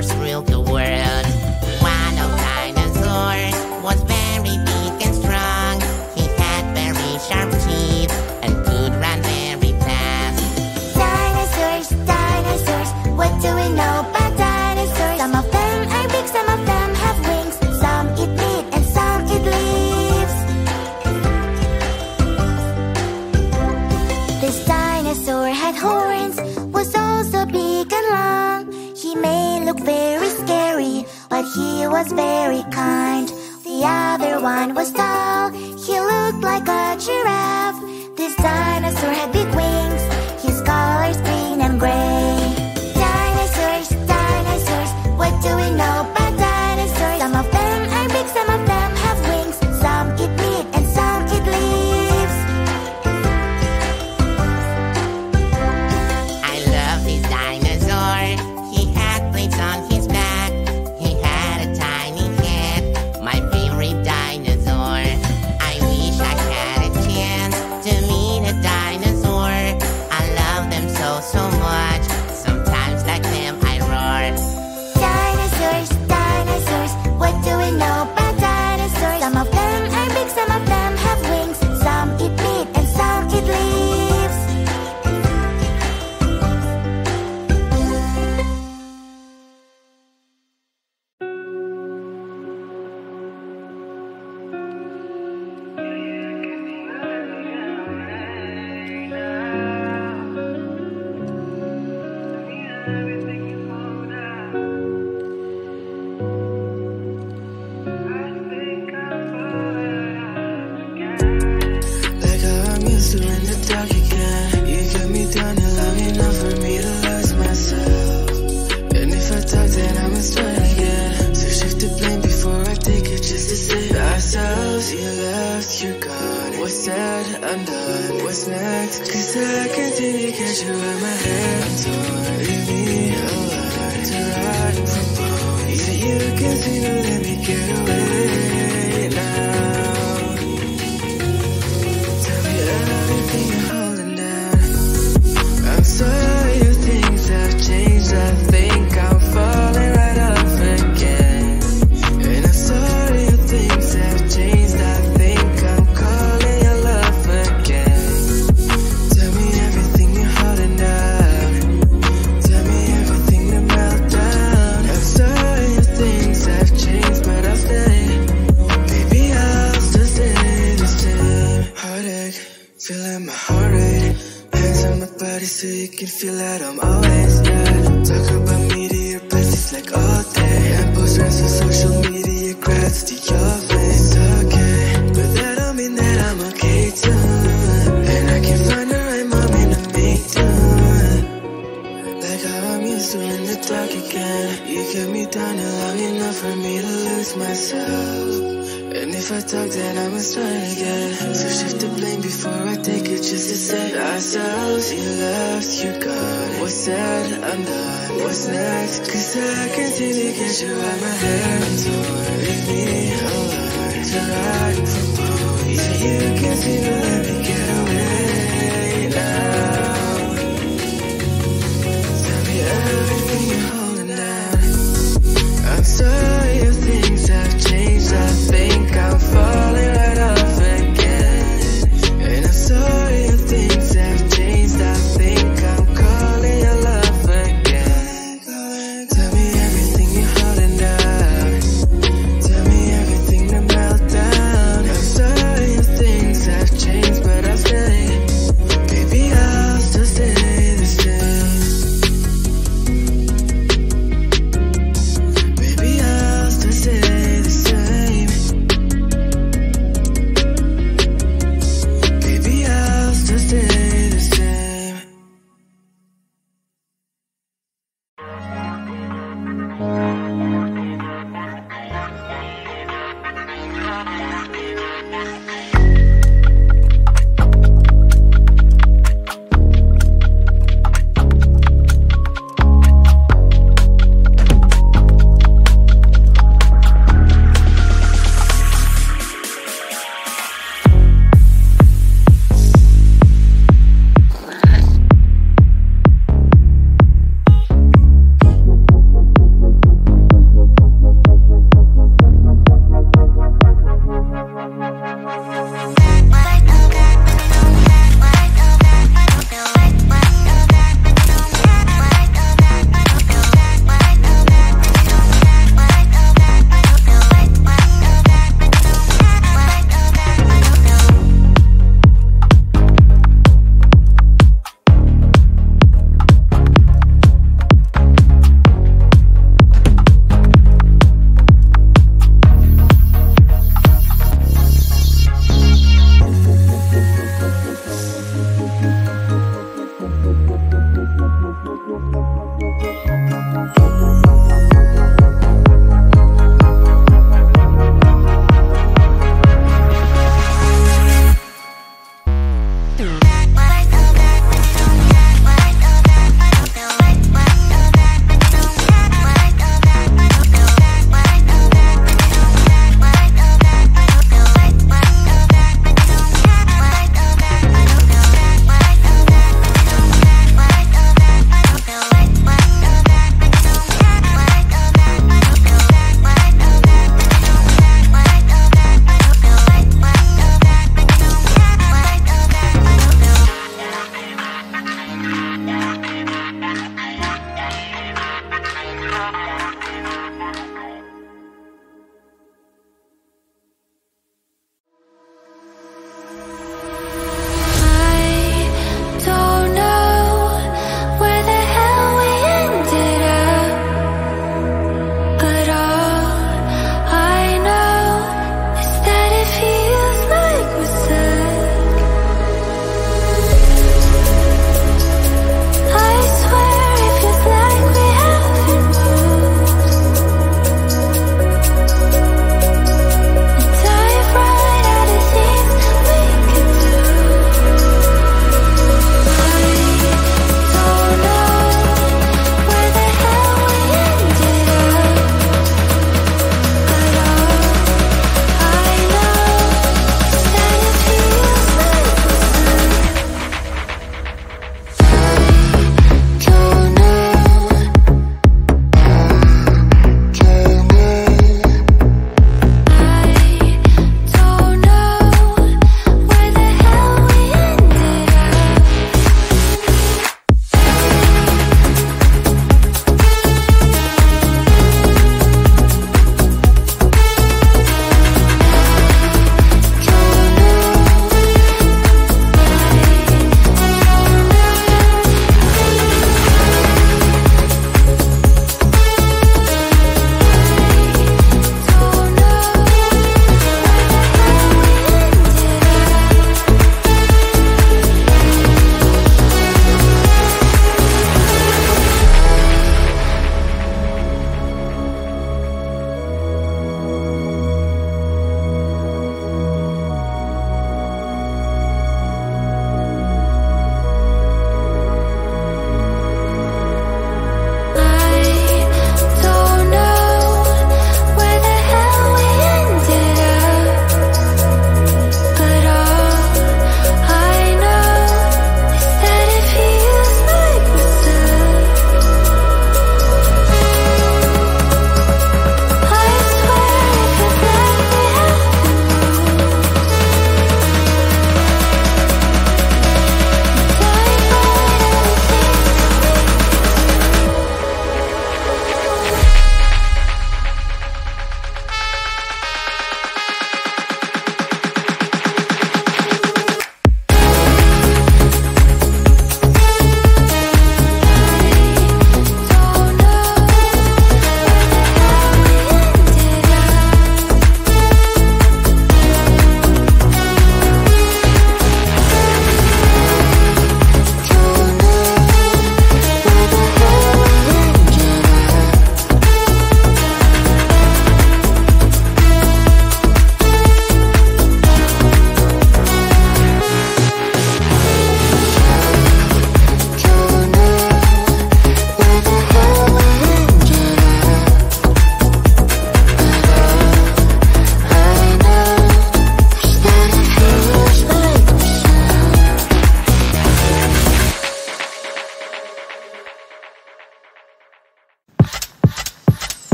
dinosaurs ruled the world. One of dinosaurs was very big and strong. He had very sharp teeth and could run very fast. Dinosaurs, dinosaurs, what do we know about dinosaurs? Some of them are big, some of them have wings. Some eat meat and some eat leaves. This dinosaur had horns, was also big and long. He may look very scary, but he was very kind. The other one was tall, he looked like a giraffe. This dinosaur had big wings, his color's green and gray. Dinosaurs, dinosaurs, what do we know about dinosaurs? Some of them are big, some of them have wings. Some eat meat and some eat leaves. I love this dinosaur. He had plates on his back. He had a tiny head, my favorite dinosaur. I wish I had a chance to meet a dinosaur. I love them so much. Sometimes like them I roar. Dinosaurs, dinosaurs, what do we know about dinosaurs? Some of them are big, some of them have wings. Some eat meat and some eat leaves. Like how I'm used to in the dark again. You got me down and long enough for me to lose myself. And if I talk then I must try again. So shift the blame before I take it just to save ourselves. You left, you're gone. What's said, undone. What's next? Cause I continue to catch you in my hands. Leave me alone to rot from bone. Yeah, you can seem to let me get away now. Everything you're holding down. I'm sorry if things have changed. I think I'm falling right off again. And I'm sorry if things have changed. I think I'm calling your love again. Tell me everything you're holding down. Tell me everything to melt down. I'm sorry if things have changed, but I'll stay. Baby, I'll still stay the same. Heartache, feeling my heart rate. Hands on my body so you can feel that I'm always there. Talk about me to your places like all day. And post rants on social media, grabs to your face. Okay, but that don't mean that I'm okay too. And I can find the right moment to make do. Like how I'm used to in the dark again. You kept me down and long enough for me to lose myself. And if I talk then I must try again. So shift the blame before I take it just to save ourselves. You left, you're gone. What's said, undone. What's next? Cause I continue to get you out my hands. Leave me alone to rot from bone. Yeah, you can seem to let me get away now. Tell me everything you're holding down. I'm sorry if things have changed. I think I'm falling right off again. And I'm sorry if things have changed. I think I'm calling your love again. Tell me everything you're holding down. Tell me everything to melt down. I'm sorry if things have changed, but I've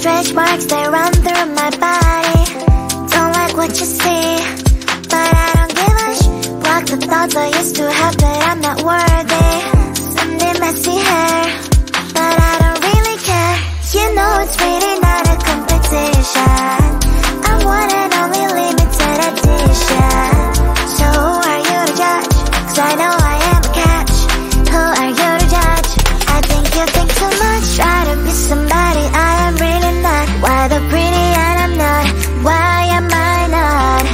stretch marks, they run through my body. Don't like what you see, but I don't give a block the thoughts I used to have that I'm not worthy. Sunday messy hair, but I don't really care. You know it's really not a competition. I'm one and only limited edition. So who are you to judge? 'Cause I know I am a catch. Who are you to judge? I think you think too much. Try to be somebody I am really not. Why the pretty and I'm not? Why am I not?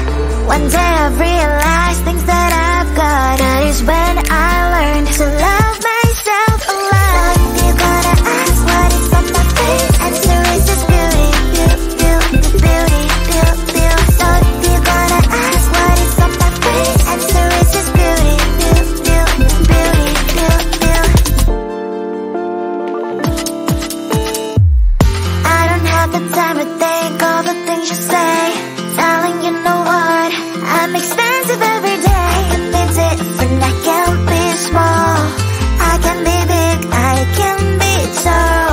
One day I've realized things that I've got. That is when I learned to love myself a lot. You're gonna ask what is on my face. Answer is this beauty, beauty, beauty, beauty, beauty. So you're gonna ask what is on my face. Answer is this beauty, beauty, beauty, beauty, beauty. I don't have the time to think all the things you say. Darling, you know what? I'm expensive every day. I can be different, I can be small. I can be big, I can be tall.